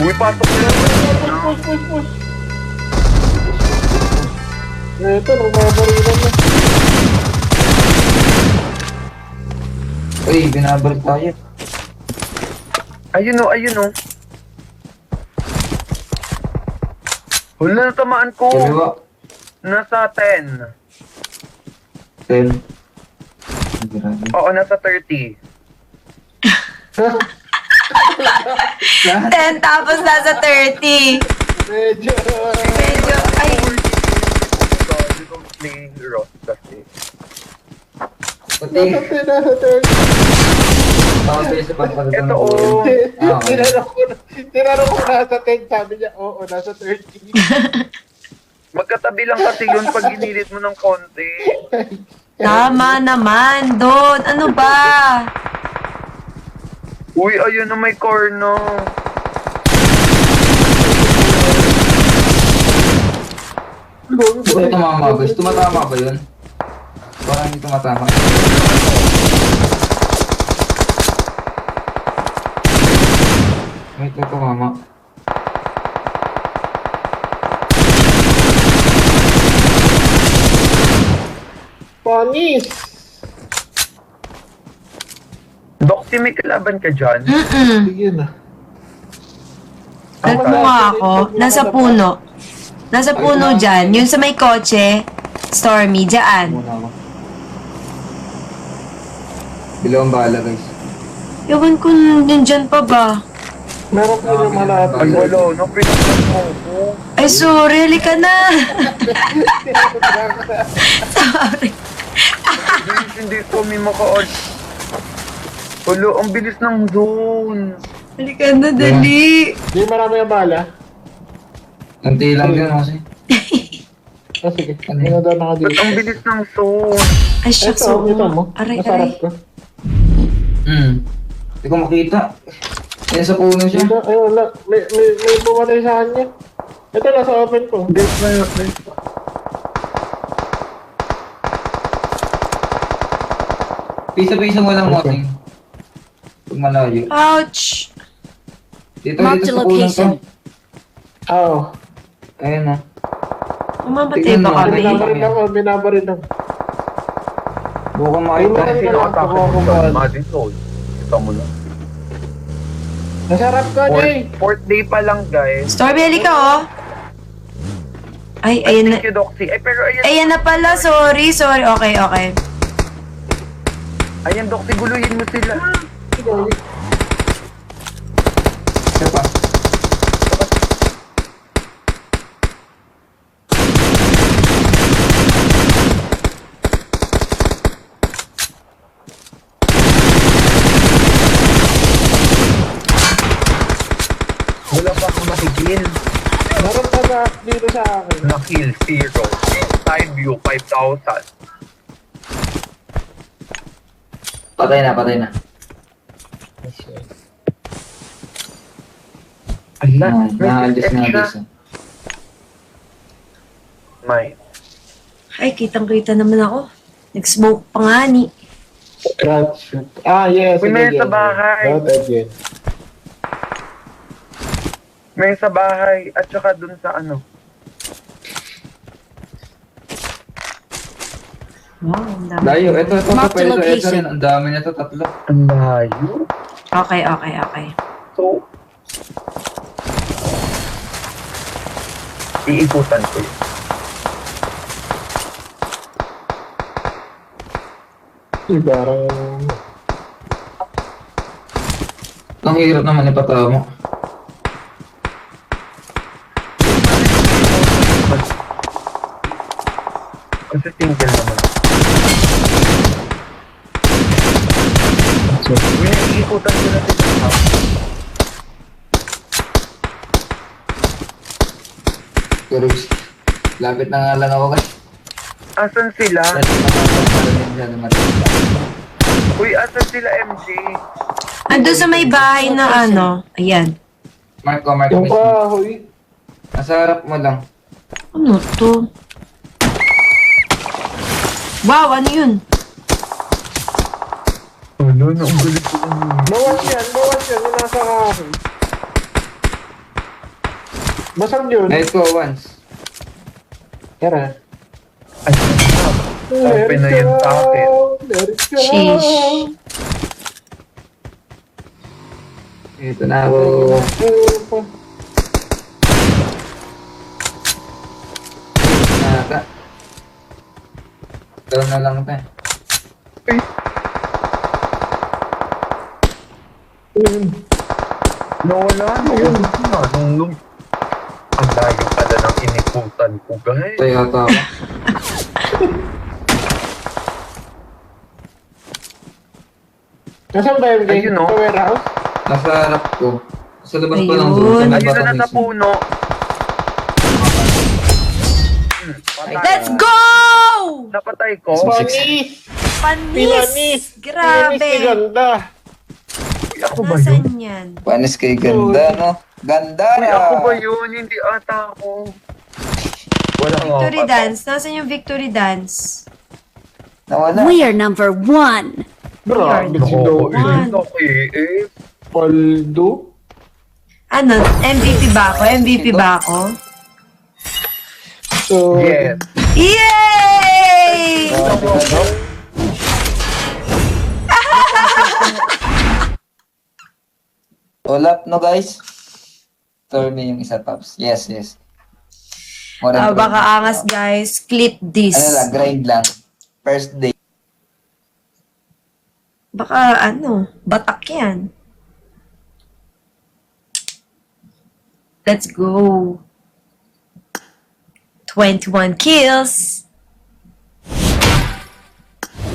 Uy, pasok na. Push. Ito, rumabarilan na. Uy, binabaril tayo. Ayun o. Wala, natamaan ko. Kaliwa. Nasa 10. 10. Grabe. Oo, nasa 30. 10 tapos nasa 30. Medyo. Medyo, ay, You don't play Ross kasi. Puti. Nasa 30. Tapos tayo sa pagpagod Ito o. Tinanong ko nasa 10, sabi niya, oo, nasa 30. Magkatabi lang kasi yun pag ginilit mo ng konti. tama naman, Don. Ano ba? Uy, ayun na may corno. Gusto tumama ba? Tumatama ba yun? Parang hindi tumatama. Wait, tumama. Panis! Doxy, may kalaban ka dyan? Sige na. Help mo nga ako. Nasa puno. Nasa puno dyan. Yun sa may kotse. Stormy, dyan. Muna ako. Bilawang bala, guys. Ewan ko yun dyan pa ba? Meron ko yung malapit. Ay, wala. No, pinagyan mo ako. Ay, sorry. Halika na. Sorry. Hindi kami maka-on. Wala, ang bilis ng zone. Halika na, dali. Di marami yung bala. Nanti lang yun kasi. Sige, ano daw naka Ba't dito? ang bilis ng zone? Ay, shucks. Ito, ito mo. Aray, Masarap aray. ko. Hindi ko makita. Yan sa puno siya. Dito, ay wala. May pumatay sa kanya. Ito, nasa open ko. Pisa-pisa mo lang moting. Pag malayo. Ouch. Dito, Mark dito the sa puno to. location. Oo. Ayan na. Umamatay Tingnan ba mo, kami? Binabarin ako. Buka makita. Ay, Sino wala, atake ako, mo ako. sa Madison? Kita mo lang. Masarap ka, Jay. Fourth day pa lang, guys. Stormy, halika oh. Ay, ayan na. Thank you, Doxy. Ay, pero ayan. Ayan na pala. Sorry. Okay. Ayan, Doxy, guluhin mo sila. Isa pa. Wala pa akong nakikill. Meron ka na dito sa akin. Nakill 0. Side view 5,000. Patay na. Ala, Naalis na siya. dito. May. Ay, kitang-kita naman ako. Nag-smoke pa nga ni. Scratch. Yes. Uy, may sige, sa bahay. Not again. May sa bahay at saka dun sa ano. Wow, ang dami. Layo. Ito. Mark the Ito location. rin. Ang dami nito. 3. Ang layo. Okay. So, iikutan ko yun. Parang... Ang hirap naman ipatama. Kasi single naman. May iikutan ko na sila. Pero lapit na nga lang ako kasi. Asan sila? Uy, asan sila, MJ? Ando sa may bahay na ano. Ayan. Mark Yung mismo. kahoy. Nasa harap mo lang. Ano to? Wow, ano yun? Ano, ang galit ko. Bawas yan. Yung nasa kahoy. Basag yun. Night ko once. Tara. Ay, open na yun sa akin. Let it go. Sheesh. Ito na ako. Naka. Doon na lang tayo. Nawala na yun. Nung ang layo pala ng iniputan ko, guys. Tayo ata ako. Nasaan ba yung game? Ayun, no? Sa warehouse? Nasa harap ko. Sa labas pa lang Ayun. doon. Sa may Ayun na batang nasa mismo. puno. Patay. Let's go! Napatay ko. Panis! Panis! Pinanis! Ni Grabe! ganda. Uy, ako ba yun? Nasaan yan? Panis kay ganda, no? Ganda Uy, na! ako ba yun? Hindi ata ako. Wala nga Victory ako. dance. Nasaan yung victory dance? Nawala. We are number 1. Grabe si Ako, Doe. eh. Paldo. Ano? MVP ba ako? MVP ba ako? So, Yes. Yay! All up, no guys? Turn me yung isa, Pops. Yes, yes. More than Baka 20. angas guys. Clip this. Ano lang, grind lang. First day. Baka ano, batak yan. Let's go. 21 kills.